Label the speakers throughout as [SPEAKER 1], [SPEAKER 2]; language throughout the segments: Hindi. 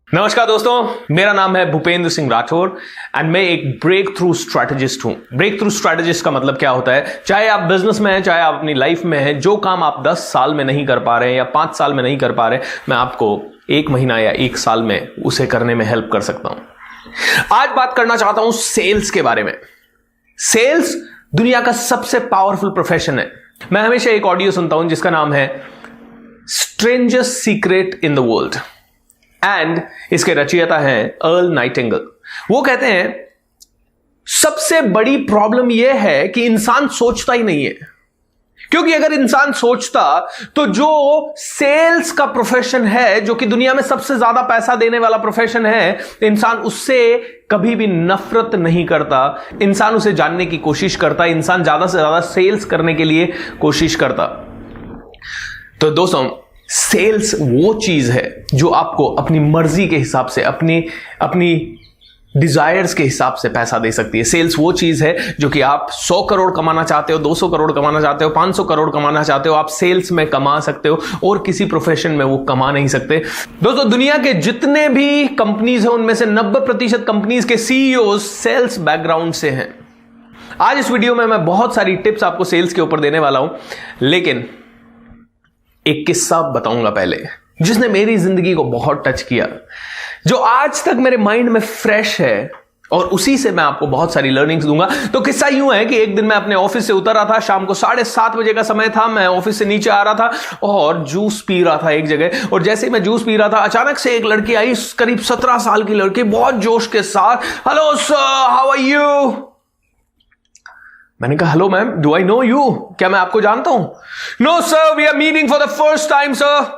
[SPEAKER 1] नमस्कार दोस्तों, मेरा नाम है भूपेंद्र सिंह राठौर एंड मैं एक ब्रेक थ्रू स्ट्रैटेजिस्ट हूं। ब्रेक थ्रू स्ट्रैटेजिस्ट का मतलब क्या होता है? चाहे आप बिजनेस में हैं, चाहे आप अपनी लाइफ में हैं, जो काम आप 10 साल में नहीं कर पा रहे हैं या 5 साल में नहीं कर पा रहे, मैं आपको 1 महीना या 1 साल में उसे करने में हेल्प कर सकता हूं। आज बात करना चाहता हूं सेल्स के बारे में। सेल्स दुनिया का सबसे पावरफुल प्रोफेशन है। मैं हमेशा एक ऑडियो सुनता हूं जिसका नाम है strangest secret in the world and इसके रचयिता हैं अर्ल नाइटिंगेल। वो कहते हैं सबसे बड़ी प्रॉब्लम यह है कि इंसान सोचता ही नहीं है, क्योंकि अगर इंसान सोचता तो जो सेल्स का प्रोफेशन है, जो कि दुनिया में सबसे ज्यादा पैसा देने वाला प्रोफेशन है, इंसान उससे कभी भी नफरत नहीं करता। इंसान उसे जानने की कोशिश करता, इंसान ज्यादा से ज्यादा सेल्स करने के लिए कोशिश करता। तो दोस्तों, सेल्स वो चीज है जो आपको अपनी मर्जी के हिसाब से, अपनी डिजायर्स के हिसाब से पैसा दे सकती है। सेल्स वो चीज है जो कि आप 100 करोड़ कमाना चाहते हो, 200 करोड़ कमाना चाहते हो, 500 करोड़ कमाना चाहते हो, आप सेल्स में कमा सकते हो और किसी प्रोफेशन में वो कमा नहीं सकते। दोस्तों, दुनिया के जितने भी कंपनीज हैं उनमें से 90% कंपनीज के सीईओ सेल्स बैकग्राउंड से हैं। आज इस वीडियो में मैं बहुत सारी टिप्स आपको सेल्स के ऊपर देने वाला हूं, लेकिन एक किस्सा बताऊंगा पहले जिसने मेरी जिंदगी को बहुत टच किया, जो आज तक मेरे माइंड में फ्रेश है और उसी से मैं आपको बहुत सारी लर्निंग्स दूंगा। तो किस्सा यूं है कि एक दिन मैं अपने ऑफिस से उतर रहा था, शाम को 7:30 बजे का समय था। मैं ऑफिस से नीचे आ रहा था और जूस पी रहा था एक जगह, और जैसे ही मैं जूस पी रहा था अचानक से एक लड़की आई, करीब 17 साल की लड़की, बहुत जोश के साथ, hello sir, how are you. मैंने कहा hello ma'am, do I know you, क्या मैं आपको जानता हूं? No sir, we are meeting for the first time sir.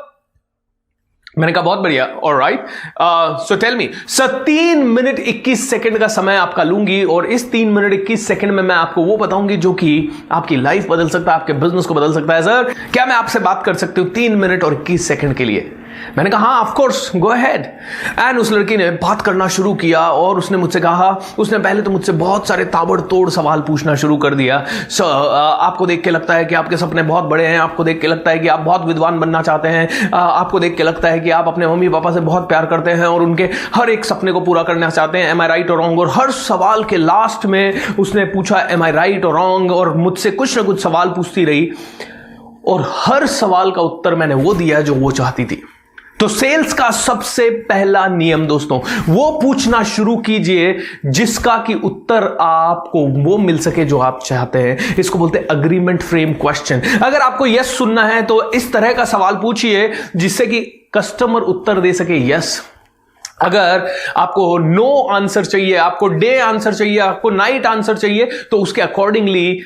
[SPEAKER 1] मैंने कहा बहुत बढ़िया, alright, so tell me sir. 3 minute 21 second का समय आपका लूंगी और इस 3 मिनट 21 सेकंड में मैं आपको वो बताऊंगी जो कि आपकी लाइफ बदल सकता है, आपके बिजनेस को बदल सकता है। सर, क्या मैं आपसे बात कर सकती हूं 3 मिनट और 21 सेकंड के लिए? मैंने कहा हाँ, of course, go ahead. And उस लड़की ने बात करना शुरू किया और उसने मुझसे कहा, उसने पहले तो मुझसे बहुत सारे ताबड़तोड़ सवाल पूछना शुरू कर दिया। सर, आपको देख के लगता है कि आपके सपने बहुत बड़े हैं, आपको देख के लगता है कि आप बहुत विद्वान बनना चाहते हैं, आपको देख के लगता है कि आप अपने मम्मी पापा से बहुत प्यार करते हैं और उनके हर एक सपने को पूरा करना चाहते हैं। एम आई राइट और रॉन्ग? और हर सवाल के लास्ट में उसने पूछा एम आई राइट और रॉन्ग, और मुझसे कुछ ना कुछ सवाल पूछती रही और हर सवाल का उत्तर मैंने वो दिया जो वो चाहती थी। तो सेल्स का सबसे पहला नियम दोस्तों, वो पूछना शुरू कीजिए जिसका कि उत्तर आपको वो मिल सके जो आप चाहते हैं। इसको बोलते हैं अग्रीमेंट फ्रेम क्वेश्चन। अगर आपको यस सुनना है तो इस तरह का सवाल पूछिए जिससे कि कस्टमर उत्तर दे सके यस। अगर आपको नो आंसर चाहिए, आपको डे आंसर चाहिए, आपको नाइट आंसर चाहिए, तो उसके अकॉर्डिंगली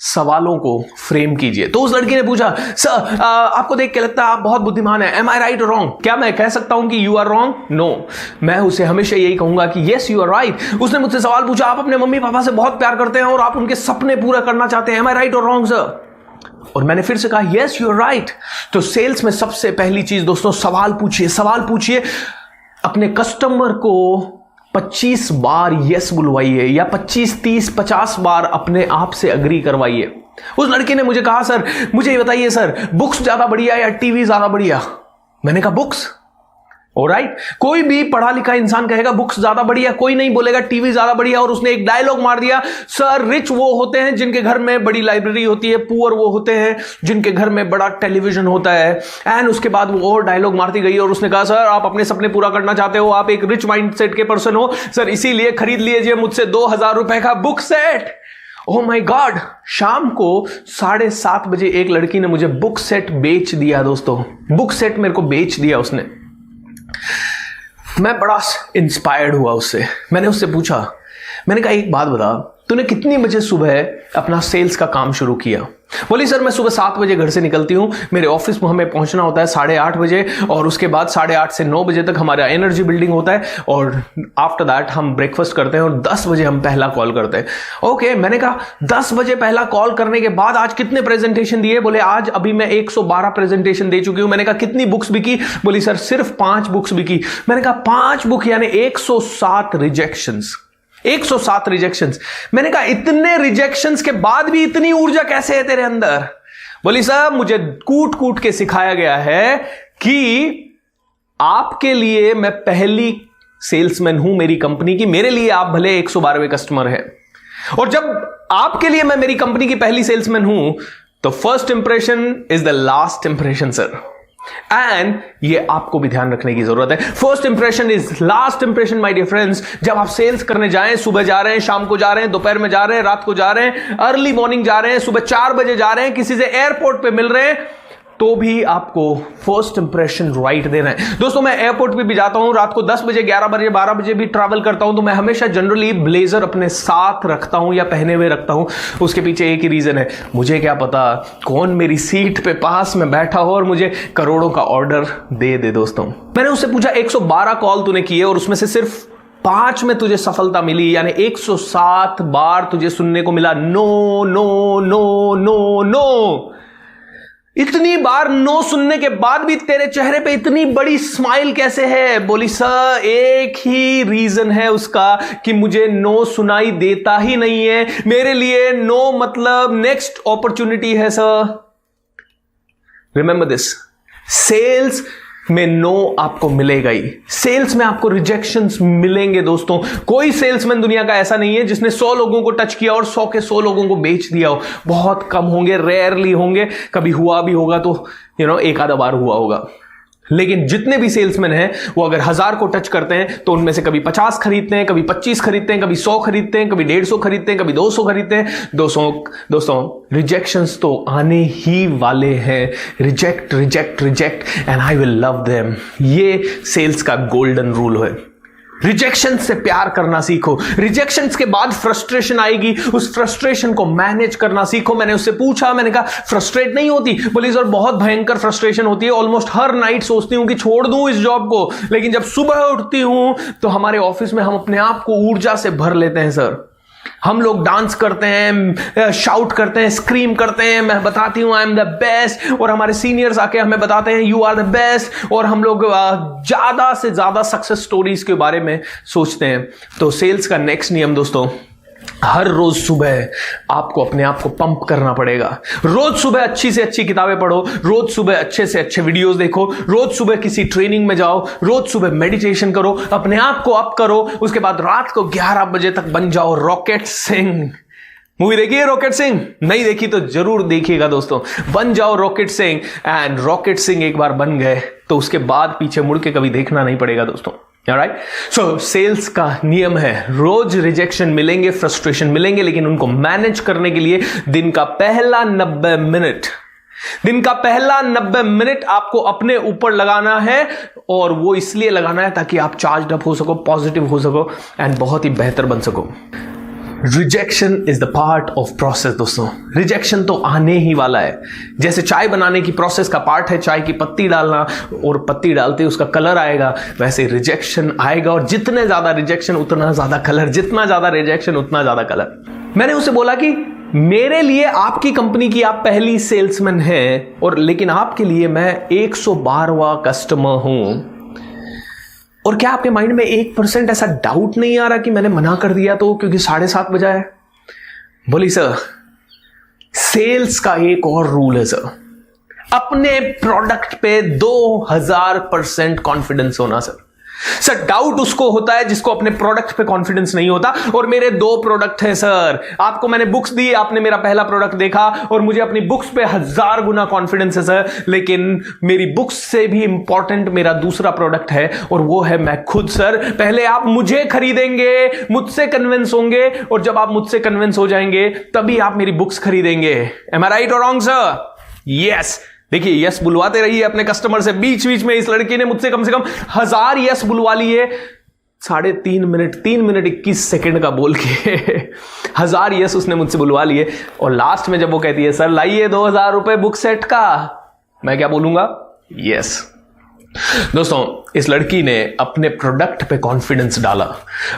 [SPEAKER 1] सवालों को फ्रेम कीजिए। तो उस लड़की ने पूछा, सर, आपको देख के लगता है आप बहुत बुद्धिमान है, एम आई राइट और रॉन्ग? क्या मैं कह सकता हूं कि यू आर रॉन्ग? नो, मैं उसे हमेशा यही कहूंगा कि यस यू आर राइट। उसने मुझसे सवाल पूछा, आप अपने मम्मी पापा से बहुत प्यार करते हैं और आप उनके सपने पूरा करना चाहते हैं, एम आई राइट और रॉन्ग सर? और मैंने फिर से कहा यस यू आर राइट। तो सेल्स में सबसे पहली चीज दोस्तों, सवाल पूछिए। सवाल पूछिए, अपने कस्टमर को 25 बार यस बुलवाइए या 25, 30, 50 बार अपने आप से अग्री करवाइए। उस लड़की ने मुझे कहा, सर मुझे ये बताइए सर, बुक्स ज्यादा बढ़िया या टीवी ज्यादा बढ़िया? मैंने कहा बुक्स। ऑलराइट, कोई भी पढ़ा लिखा इंसान कहेगा बुक्स ज्यादा बढ़िया, कोई नहीं बोलेगा टीवी ज्यादा बढ़िया। और उसने एक डायलॉग मार दिया, सर रिच वो होते हैं जिनके घर में बड़ी लाइब्रेरी होती है, पुअर वो होते हैं जिनके घर में बड़ा टेलीविजन होता है। एंड उसके बाद वो और डायलॉग मारती गई और उसने कहा, सर आप अपने सपने पूरा करना चाहते हो, आप एक रिच माइंडसेट के पर्सन हो सर, इसीलिए खरीद लीजिए मुझसे 2000 रुपए का book set. Oh my God, शाम को 7:30 बजे एक लड़की ने मुझे बुक सेट बेच दिया दोस्तों। बुक सेट मेरे को बेच दिया उसने। मैं बड़ा इंस्पायर्ड हुआ उससे। मैंने उससे पूछा, मैंने कहा एक बात बता, तूने कितनी बजे सुबह अपना सेल्स का काम शुरू किया? बोली सर मैं सुबह 7 बजे घर से निकलती हूँ, मेरे ऑफिस में हमें पहुंचना होता है 8:30 बजे, और उसके बाद 8:30 से 9 बजे तक हमारा एनर्जी बिल्डिंग होता है, और आफ्टर दैट हम ब्रेकफास्ट करते हैं और 10 बजे हम पहला कॉल करते हैं। ओके, मैंने कहा 10 बजे पहला कॉल करने के बाद आज कितने प्रेजेंटेशन दिए? बोले आज अभी मैं 112 प्रेजेंटेशन दे चुकी हूं। मैंने कहा कितनी बुक्स बिकी? बोली सर सिर्फ 5 बुक्स बिकी। मैंने कहा 5 बुक यानी 107 रिजेक्शंस। 107 रिजेक्शंस। मैंने कहा इतने रिजेक्शंस के बाद भी इतनी ऊर्जा कैसे है तेरे अंदर? बोली साहब मुझे कूट कूट के सिखाया गया है कि आपके लिए मैं पहली सेल्समैन हूं मेरी कंपनी की, मेरे लिए आप भले 112वें कस्टमर हैं। और जब आपके लिए मैं मेरी कंपनी की पहली सेल्समैन हूं तो first impression is the last impression sir, and ये आपको भी ध्यान रखने की जरूरत है। First impression is last impression my dear friends. जब आप सेल्स करने जाएं, सुबह जा रहे हैं, शाम को जा रहे हैं, दोपहर में जा रहे हैं, रात को जा रहे हैं, अर्ली मॉर्निंग जा रहे हैं, सुबह 4 बजे जा रहे हैं, किसी से एयरपोर्ट पे मिल रहे हैं, तो भी आपको फर्स्ट इंप्रेशन राइट देना है। दोस्तों मैं एयरपोर्ट पे भी जाता हूं, रात को 10 बजे, 11 बजे, 12 बजे भी ट्रैवल करता हूं, तो मैं हमेशा जनरली ब्लेजर अपने साथ रखता हूं या पहने हुए रखता हूं। उसके पीछे एक ही रीजन है, मुझे क्या पता कौन मेरी सीट पे पास में बैठा हो और मुझे करोड़ों का ऑर्डर दे दे। दोस्तों मैंने उससे पूछा 112 कॉल तूने किए और उसमें से सिर्फ 5 में तुझे सफलता मिली, यानी 107 बार तुझे सुनने को मिला no no no no no. इतनी बार नो सुनने के बाद भी तेरे चेहरे पे इतनी बड़ी स्माइल कैसे है? बोली सर एक ही रीजन है उसका कि मुझे नो सुनाई देता ही नहीं है, मेरे लिए नो मतलब नेक्स्ट अपॉर्चुनिटी है सर। रिमेंबर दिस, सेल्स में नो आपको मिलेगा ही, सेल्स में आपको रिजेक्शंस मिलेंगे। दोस्तों कोई सेल्समैन दुनिया का ऐसा नहीं है जिसने 100 लोगों को टच किया और 100 के 100 लोगों को बेच दिया हो। बहुत कम होंगे, रेयरली होंगे, कभी हुआ भी होगा तो एक आधा बार हुआ होगा। लेकिन जितने भी सेल्समैन हैं वो अगर 1000 को टच करते हैं तो उनमें से कभी 50 खरीदते हैं, कभी 25 खरीदते हैं, कभी 100 खरीदते हैं, कभी 150 खरीदते हैं, कभी 200 खरीदते हैं। दोस्तों रिजेक्शंस तो आने ही वाले हैं। Reject reject reject and I will love them, ये सेल्स का गोल्डन रूल है। रिजेक्शन से प्यार करना सीखो। रिजेक्शन के बाद फ्रस्ट्रेशन आएगी, उस फ्रस्ट्रेशन को मैनेज करना सीखो। मैंने उससे पूछा, मैंने कहा फ्रस्ट्रेट नहीं होती? बोली सर बहुत भयंकर फ्रस्ट्रेशन होती है, ऑलमोस्ट हर नाइट सोचती हूं कि छोड़ दूं इस जॉब को, लेकिन जब सुबह उठती हूं तो हमारे ऑफिस में हम अपने आप को ऊर्जा से भर लेते हैं सर। हम लोग डांस करते हैं, शाउट करते हैं, स्क्रीम करते हैं, मैं बताती हूं आई एम द बेस्ट, और हमारे सीनियर्स आके हमें बताते हैं यू आर द बेस्ट, और हम लोग ज्यादा से ज्यादा सक्सेस स्टोरीज के बारे में सोचते हैं। तो सेल्स का नेक्स्ट नियम दोस्तों, हर रोज सुबह आपको अपने आप को पंप करना पड़ेगा। रोज सुबह अच्छी से अच्छी किताबें पढ़ो, रोज सुबह अच्छे से अच्छे वीडियोस देखो, रोज सुबह किसी ट्रेनिंग में जाओ, रोज सुबह मेडिटेशन करो, अपने आप को अप करो। उसके बाद रात को 11 बजे तक बन जाओ रॉकेट सिंह। मूवी देखी है रॉकेट सिंह? नहीं देखी तो जरूर देखिएगा दोस्तों। बन जाओ rocket Singh, and rocket Singh एक बार बन गए तो उसके बाद पीछे मुड़ के कभी देखना नहीं पड़ेगा दोस्तों। Alright? So, सेल्स का नियम है, रोज रिजेक्शन मिलेंगे, फ्रस्ट्रेशन मिलेंगे, लेकिन उनको मैनेज करने के लिए दिन का पहला 90 मिनट आपको अपने ऊपर लगाना है, और वो इसलिए लगाना है ताकि आप चार्ज अप हो सको, पॉजिटिव हो सको, एंड बहुत ही बेहतर बन सको। Rejection is the part of process. दोस्तों रिजेक्शन तो आने ही वाला है। जैसे चाय बनाने की प्रोसेस का पार्ट है चाय की पत्ती डालना, और पत्ती डालते ही उसका कलर आएगा, वैसे रिजेक्शन आएगा, और जितने ज्यादा रिजेक्शन उतना ज्यादा कलर, जितना ज्यादा रिजेक्शन उतना ज्यादा कलर। मैंने उसे बोला कि मेरे लिए आपकी कंपनी की आप पहली सेल्समैन हैं, और लेकिन आपके लिए मैं 112वां कस्टमर हूं, और क्या आपके माइंड में 1% ऐसा डाउट नहीं आ रहा कि मैंने मना कर दिया तो क्योंकि 7:30 बजा है? बोली सर सेल्स का एक और रूल है सर, अपने प्रोडक्ट पे 2000% कॉन्फिडेंस होना सर। सर डाउट उसको होता है जिसको अपने प्रोडक्ट पे कॉन्फिडेंस नहीं होता, और मेरे 2 प्रोडक्ट हैं सर। आपको मैंने बुक्स दी, आपने मेरा पहला प्रोडक्ट देखा, और मुझे अपनी बुक्स पे 1000 गुना कॉन्फिडेंस है सर, लेकिन मेरी बुक्स से भी इंपॉर्टेंट मेरा दूसरा प्रोडक्ट है, और वो है मैं खुद सर। पहले आप मुझे खरीदेंगे, मुझसे कन्विंस होंगे, और जब आप मुझसे कन्विंस हो जाएंगे तभी आप मेरी बुक्स खरीदेंगे। एम आई राइट और रॉन्ग सर? यस। देखिए यस बुलवाते रहिए अपने कस्टमर से। बीच बीच में इस लड़की ने मुझसे कम से कम 1000 यस बुलवा लिए, 3.5 मिनट 3 मिनट 21 सेकंड का बोल के 1000 यस उसने मुझसे बुलवा लिए। और लास्ट में जब वो कहती है सर लाइए 2000 रुपए बुक सेट का, मैं क्या बोलूंगा? यस। दोस्तों इस लड़की ने अपने प्रोडक्ट पे कॉन्फिडेंस डाला।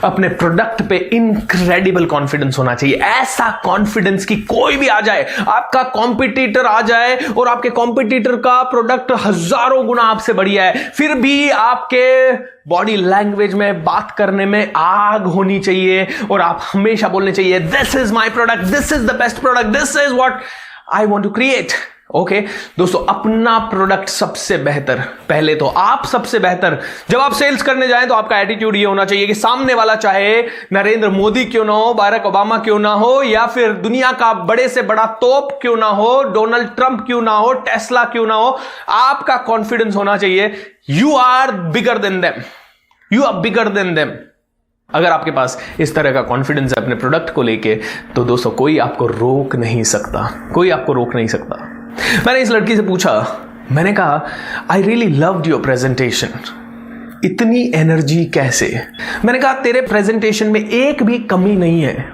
[SPEAKER 1] अपने प्रोडक्ट पे इनक्रेडिबल कॉन्फिडेंस होना चाहिए, ऐसा कॉन्फिडेंस कि कोई भी आ जाए, आपका कॉम्पिटिटर आ जाए और आपके कॉम्पिटिटर का प्रोडक्ट हजारों गुना आपसे बढ़िया है, फिर भी आपके बॉडी लैंग्वेज में, बात करने में आग होनी चाहिए, और आप हमेशा बोलने चाहिए this is my product, this is the best product, this is what I want to create. Okay दोस्तों, अपना प्रोडक्ट सबसे बेहतर, पहले तो आप सबसे बेहतर। जब आप सेल्स करने जाएं तो आपका एटीट्यूड ये होना चाहिए कि सामने वाला चाहे नरेंद्र मोदी क्यों ना हो, बाराक ओबामा क्यों ना हो, या फिर दुनिया का बड़े से बड़ा तोप क्यों ना हो, डोनाल्ड ट्रंप क्यों ना हो, टेस्ला क्यों ना हो, आपका कॉन्फिडेंस होना चाहिए you are bigger than them, you are bigger than them. अगर आपके पास इस तरह का कॉन्फिडेंस है अपने प्रोडक्ट को लेके, तो दोस्तों कोई आपको रोक नहीं सकता, कोई आपको रोक नहीं सकता। मैंने इस लड़की से पूछा, मैंने कहा I really loved your presentation, इतनी एनर्जी कैसे? मैंने कहा तेरे प्रेजेंटेशन में एक भी कमी नहीं है,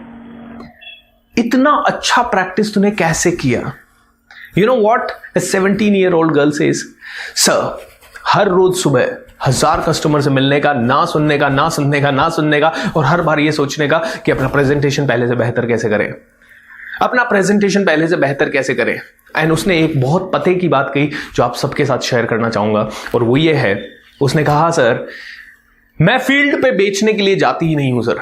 [SPEAKER 1] इतना अच्छा प्रैक्टिस तूने कैसे किया? You know what a 17-year-old girl says, sir हर रोज सुबह 1000 कस्टमर से मिलने का, ना सुनने का, ना सुनने का, ना सुनने का, और हर बार ये सोचने का कि अपना प्रेजेंटेशन पहले से बेहतर कैसे करें, अपना प्रेजेंटेशन पहले से बेहतर कैसे करें। एंड उसने एक बहुत पते की बात कही जो आप सबके साथ शेयर करना चाहूंगा, और वो ये है, उसने कहा सर मैं फील्ड पे बेचने के लिए जाती ही नहीं हूं सर,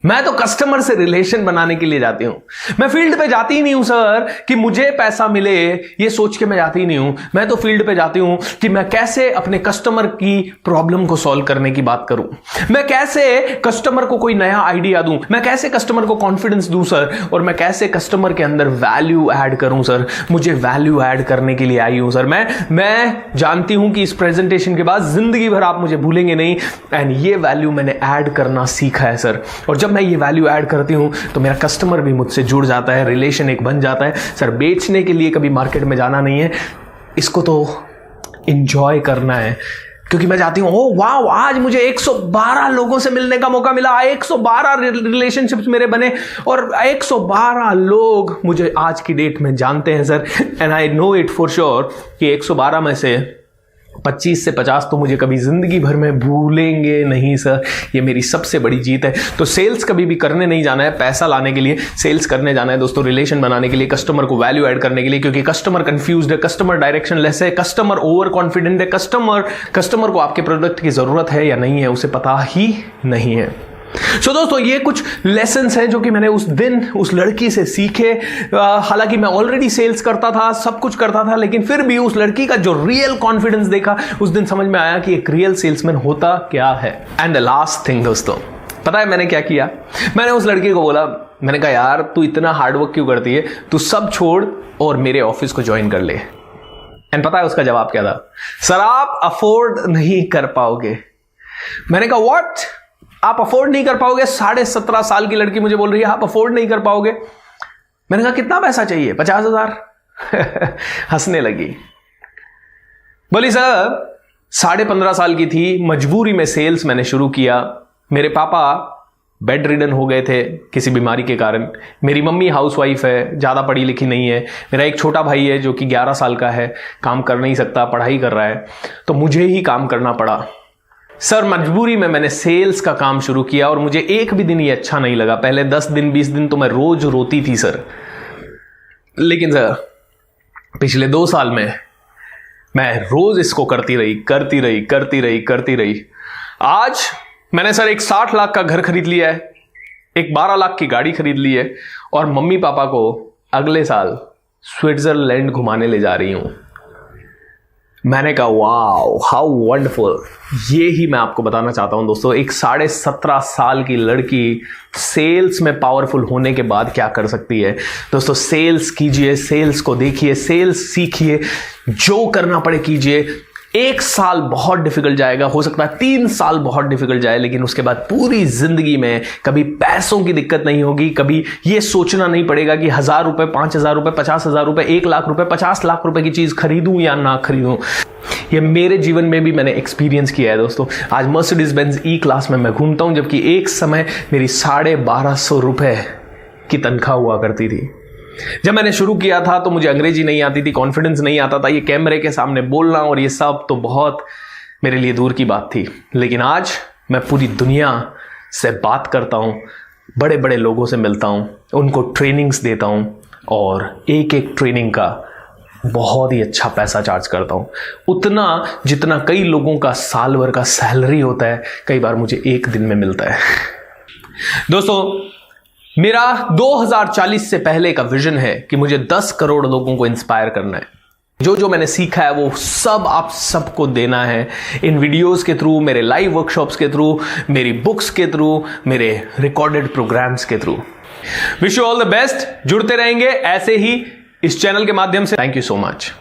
[SPEAKER 1] मैं तो कस्टमर से रिलेशन बनाने के लिए जाती हूं, मैं फील्ड पे जाती ही नहीं हूं सर कि मुझे पैसा मिले ये सोच के मैं जाती ही नहीं हूं, मैं तो फील्ड पे जाती हूं कि मैं कैसे अपने कस्टमर की प्रॉब्लम को सॉल्व करने की बात करूं, मैं कैसे कस्टमर को कोई नया आइडिया दूं, मैं कैसे कस्टमर को कॉन्फिडेंस दूं सर, और मैं कैसे कस्टमर के अंदर वैल्यू ऐड करूं सर, मुझे वैल्यू ऐड करने के लिए आई हूं सर। मैं जानती हूं कि इस प्रेजेंटेशन के बाद जिंदगी भर आप मुझे भूलेंगे नहीं, एंड ये वैल्यू मैंने ऐड करना सीखा है सर, और जब मैं ये वैल्यू ऐड करती हूं तो मेरा कस्टमर भी मुझसे जुड़ जाता है, रिलेशन एक बन जाता है। सर बेचने के लिए कभी मार्केट में जाना नहीं है, इसको तो एंजॉय करना है, क्योंकि मैं चाहती हूं ओ वाह आज मुझे 112 लोगों से मिलने का मौका मिला, 112 रिलेशनशिप्स मेरे बने, और 112 लोग मुझे आज की डेट में जानते हैं sir, and I know it for sure कि 112 में से 25 से 50 तो मुझे कभी जिंदगी भर में भूलेंगे नहीं सर। ये मेरी सबसे बड़ी जीत है। तो सेल्स कभी भी करने नहीं जाना है पैसा लाने के लिए, सेल्स करने जाना है दोस्तों रिलेशन बनाने के लिए, कस्टमर को वैल्यू ऐड करने के लिए, क्योंकि कस्टमर कंफ्यूज्ड है, कस्टमर डायरेक्शन लेस है, कस्टमर ओवर कॉन्फिडेंट है, कस्टमर को आपके प्रोडक्ट की जरूरत है या नहीं है उसे पता ही नहीं है। सो दोस्तों ये कुछ लेसन्स हैं जो कि मैंने उस दिन उस लड़की से सीखे। हालांकि मैं ऑलरेडी सेल्स करता था, सब कुछ करता था, लेकिन फिर भी उस लड़की का जो रियल कॉन्फिडेंस देखा उस दिन समझ में आया कि एक रियल सेल्समैन होता क्या है। एंड द लास्ट थिंग दोस्तों, पता है मैंने क्या किया? मैंने उस लड़की को बोला, मैंने कहा यार तू इतना हार्डवर्क क्यों करती है, तू सब छोड़ और मेरे ऑफिस को ज्वाइन कर ले। एंड पता है उसका जवाब क्या था? सर आप अफोर्ड नहीं कर पाओगे। मैंने कहा व्हाट, आप अफोर्ड नहीं कर पाओगे? 17.5 साल की लड़की मुझे बोल रही है आप अफोर्ड नहीं कर पाओगे। मैंने कहा कितना पैसा चाहिए? 50,000। हंसने लगी, बोली सर 15.5 साल की थी, मजबूरी में सेल्स मैंने शुरू किया, मेरे पापा बेड रिडन हो गए थे किसी बीमारी के कारण, मेरी मम्मी हाउसवाइफ है, ज़्यादा पढ़ी लिखी नहीं है, मेरा एक छोटा भाई है जो कि 11 साल का है, काम कर नहीं सकता, पढ़ाई कर रहा है, तो मुझे ही काम करना पड़ा। सर मजबूरी में मैंने सेल्स का काम शुरू किया और मुझे एक भी दिन ये अच्छा नहीं लगा। पहले 10 दिन 20 दिन तो मैं रोज रोती थी सर, लेकिन सर पिछले 2 साल में मैं रोज इसको करती रही। आज मैंने सर एक 60 लाख का घर खरीद लिया है, एक 12 लाख की गाड़ी खरीद ली है, और मम्मी पापा को अगले साल स्विट्जरलैंड घुमाने ले जा रही हूं। मैंने कहा वाओ हाउ वंडरफुल। ये ही मैं आपको बताना चाहता हूं दोस्तों, एक 17.5 साल की लड़की सेल्स में पावरफुल होने के बाद क्या कर सकती है। दोस्तों सेल्स कीजिए, सेल्स को देखिए, सेल्स सीखिए, जो करना पड़े कीजिए। 1 साल बहुत डिफिकल्ट जाएगा, हो सकता है 3 साल बहुत डिफिकल्ट जाए, लेकिन उसके बाद पूरी जिंदगी में कभी पैसों की दिक्कत नहीं होगी, कभी ये सोचना नहीं पड़ेगा कि 1000 रुपए, 5000 रुपए, 50,000 रुपए, 1 लाख रुपए, 50 लाख रुपए की चीज खरीदूं या ना खरीदूं। ये मेरे जीवन में भी मैंने एक्सपीरियंस किया है दोस्तों। आज मर्सिडीज बेंज ई क्लास में मैं घूमता हूं, जबकि एक समय मेरी 1250 रुपए की तनख्वाह हुआ करती थी। जब मैंने शुरू किया था तो मुझे अंग्रेजी नहीं आती थी, कॉन्फिडेंस नहीं आता था, ये कैमरे के सामने बोलना और ये सब तो बहुत मेरे लिए दूर की बात थी। लेकिन आज मैं पूरी दुनिया से बात करता हूं, बड़े बड़े लोगों से मिलता हूं, उनको ट्रेनिंग्स देता हूं, और एक एक ट्रेनिंग का बहुत ही अच्छा पैसा चार्ज करता हूं, उतना जितना कई लोगों का साल भर का सैलरी होता है, कई बार मुझे एक दिन में मिलता है। दोस्तों मेरा 2040 से पहले का विजन है कि मुझे 10 करोड़ लोगों को इंस्पायर करना है। जो जो मैंने सीखा है वो सब आप सबको देना है इन वीडियोस के थ्रू, मेरे लाइव वर्कशॉप्स के थ्रू, मेरी बुक्स के थ्रू, मेरे रिकॉर्डेड प्रोग्राम्स के through. Wish you all the best. जुड़ते रहेंगे ऐसे ही इस चैनल के माध्यम से। Thank you so much.